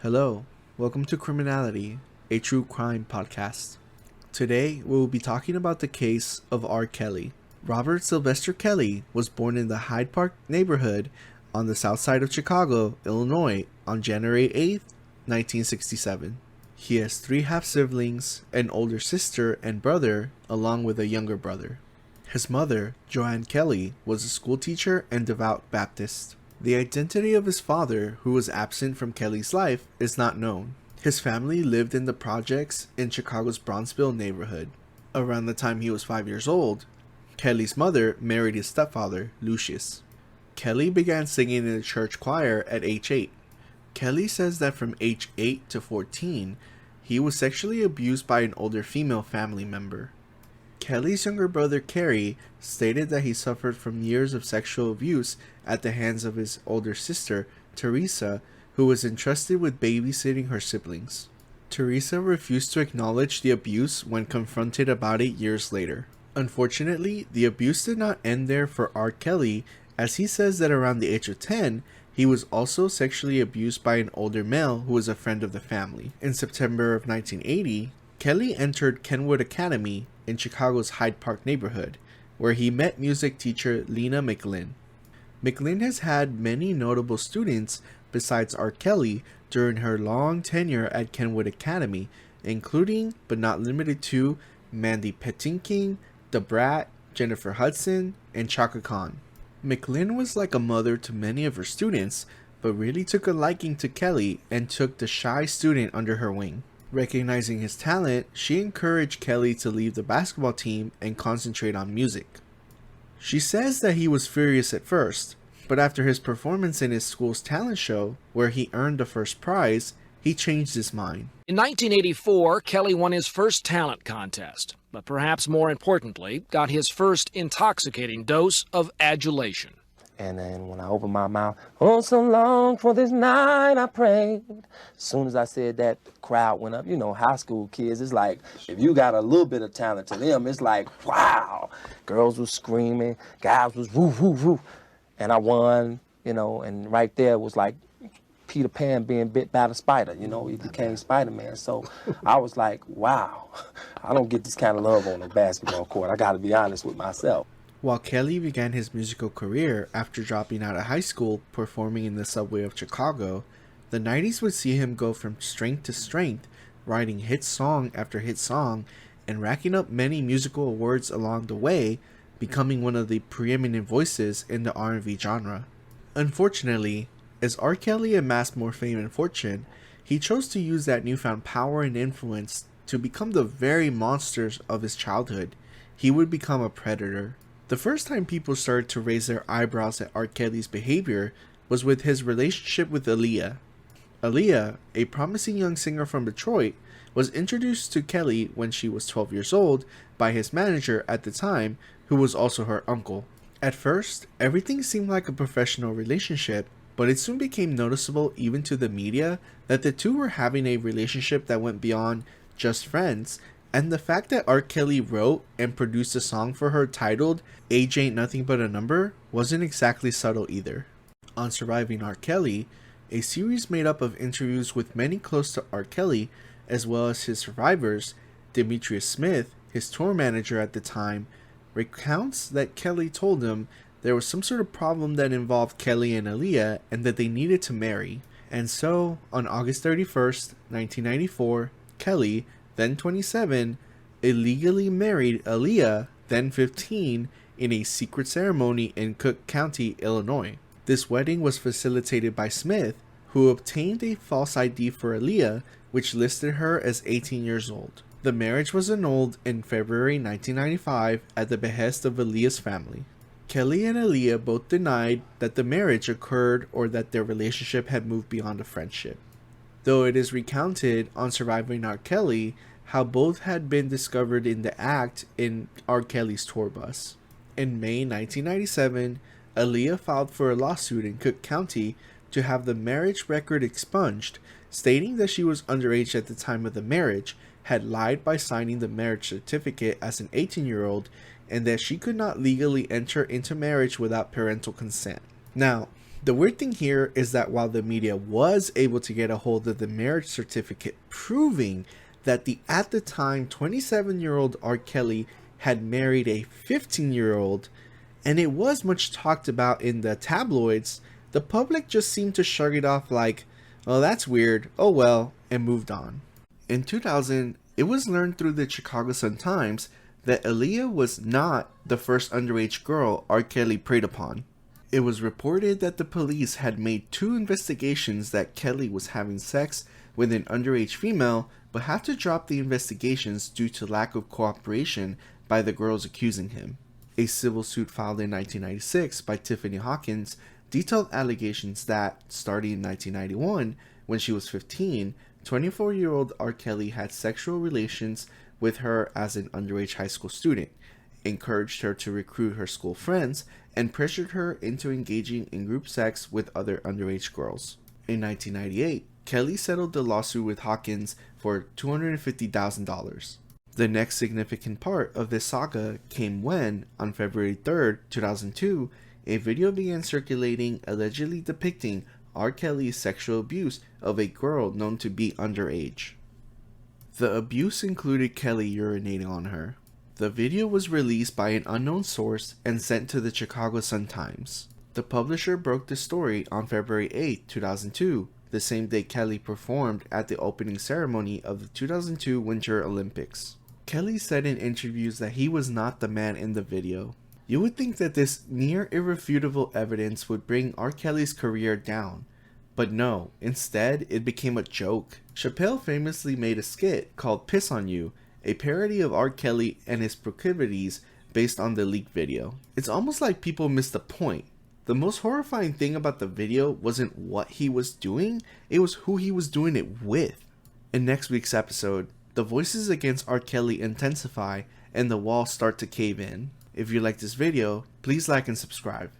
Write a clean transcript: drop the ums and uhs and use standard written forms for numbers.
Hello, welcome to Criminality, a true crime podcast. Today, we will be talking about the case of R. Kelly. Robert Sylvester Kelly was born in the Hyde Park neighborhood on the south side of Chicago, Illinois, on January 8th, 1967. He has three half-siblings, an older sister and brother, along with a younger brother. His mother, Joanne Kelly, was a schoolteacher and devout Baptist. The identity of his father, who was absent from Kelly's life, is not known. His family lived in the projects in Chicago's Bronzeville neighborhood. Around the time he was 5 years old, Kelly's mother married his stepfather, Lucius. Kelly began singing in the church choir at age 8. Kelly says that from age 8 to 14, he was sexually abused by an older female family member. Kelly's younger brother Kerry stated that he suffered from years of sexual abuse at the hands of his older sister, Teresa, who was entrusted with babysitting her siblings. Teresa refused to acknowledge the abuse when confronted about 8 years later. Unfortunately, the abuse did not end there for R. Kelly, as he says that around the age of 10, he was also sexually abused by an older male who was a friend of the family. In September of 1980, Kelly entered Kenwood Academy in Chicago's Hyde Park neighborhood, where he met music teacher Lena McLin. McLin has had many notable students besides R. Kelly during her long tenure at Kenwood Academy, including, but not limited to, Mandy Patinkin, Da Brat, Jennifer Hudson, and Chaka Khan. McLin was like a mother to many of her students, but really took a liking to Kelly and took the shy student under her wing. Recognizing his talent, she encouraged Kelly to leave the basketball team and concentrate on music. She says that he was furious at first, but after his performance in his school's talent show, where he earned the first prize, he changed his mind. In 1984, Kelly won his first talent contest, but perhaps more importantly, got his first intoxicating dose of adulation. And then when I opened my mouth, oh, so long for this night I prayed. As soon as I said that, the crowd went up. You know, high school kids, it's like, if you got a little bit of talent to them, it's like, wow. Girls was screaming, guys was woo, woo, woo. And I won, you know, and right there was like Peter Pan being bit by the spider, you know, he became Spider-Man. So I was like, wow, I don't get this kind of love on the basketball court. I got to be honest with myself. While Kelly began his musical career after dropping out of high school performing in the subway of Chicago, the 90s would see him go from strength to strength, writing hit song after hit song, and racking up many musical awards along the way, becoming one of the preeminent voices in the R&B genre. Unfortunately, as R. Kelly amassed more fame and fortune, he chose to use that newfound power and influence to become the very monsters of his childhood. He would become a predator. The first time people started to raise their eyebrows at R. Kelly's behavior was with his relationship with Aaliyah. Aaliyah, a promising young singer from Detroit, was introduced to Kelly when she was 12 years old by his manager at the time, who was also her uncle. At first, everything seemed like a professional relationship, but it soon became noticeable even to the media that the two were having a relationship that went beyond just friends, and the fact that R. Kelly wrote and produced a song for her titled Age Ain't Nothing But a Number wasn't exactly subtle either. On Surviving R. Kelly, a series made up of interviews with many close to R. Kelly, as well as his survivors, Demetrius Smith, his tour manager at the time, recounts that Kelly told him there was some sort of problem that involved Kelly and Aaliyah and that they needed to marry. And so, on August 31st, 1994, Kelly, then 27, illegally married Aaliyah, then 15, in a secret ceremony in Cook County, Illinois. This wedding was facilitated by Smith, who obtained a false ID for Aaliyah, which listed her as 18 years old. The marriage was annulled in February 1995 at the behest of Aaliyah's family. Kelly and Aaliyah both denied that the marriage occurred or that their relationship had moved beyond a friendship, though it is recounted on Surviving R. Kelly how both had been discovered in the act in R. Kelly's tour bus. In May 1997, Aaliyah filed for a lawsuit in Cook County to have the marriage record expunged, stating that she was underage at the time of the marriage, had lied by signing the marriage certificate as an 18-year-old, and that she could not legally enter into marriage without parental consent. Now, The weird thing here is that while the media was able to get a hold of the marriage certificate proving that the at the time 27-year-old R. Kelly had married a 15-year-old, and it was much talked about in the tabloids, the public just seemed to shrug it off like, oh, that's weird, oh well, and moved on. In 2000, it was learned through the Chicago Sun-Times that Aaliyah was not the first underage girl R. Kelly preyed upon. It was reported that the police had made 2 investigations that Kelly was having sex with an underage female, but had to drop the investigations due to lack of cooperation by the girls accusing him. A civil suit filed in 1996 by Tiffany Hawkins detailed allegations that, starting in 1991, when she was 15, 24-year-old R. Kelly had sexual relations with her as an underage high school student, encouraged her to recruit her school friends, and pressured her into engaging in group sex with other underage girls. In 1998, Kelly settled the lawsuit with Hawkins for $250,000. The next significant part of this saga came when, on February 3, 2002, a video began circulating allegedly depicting R. Kelly's sexual abuse of a girl known to be underage. The abuse included Kelly urinating on her. The video was released by an unknown source and sent to the Chicago Sun-Times. The publisher broke the story on February 8, 2002, the same day Kelly performed at the opening ceremony of the 2002 Winter Olympics. Kelly said in interviews that he was not the man in the video. You would think that this near irrefutable evidence would bring R. Kelly's career down, but no, instead it became a joke. Chappelle famously made a skit called Piss on You, a parody of R. Kelly and his proclivities based on the leaked video. It's almost like people missed the point. The most horrifying thing about the video wasn't what he was doing, it was who he was doing it with. In next week's episode, the voices against R. Kelly intensify and the walls start to cave in. If you like this video, please like and subscribe.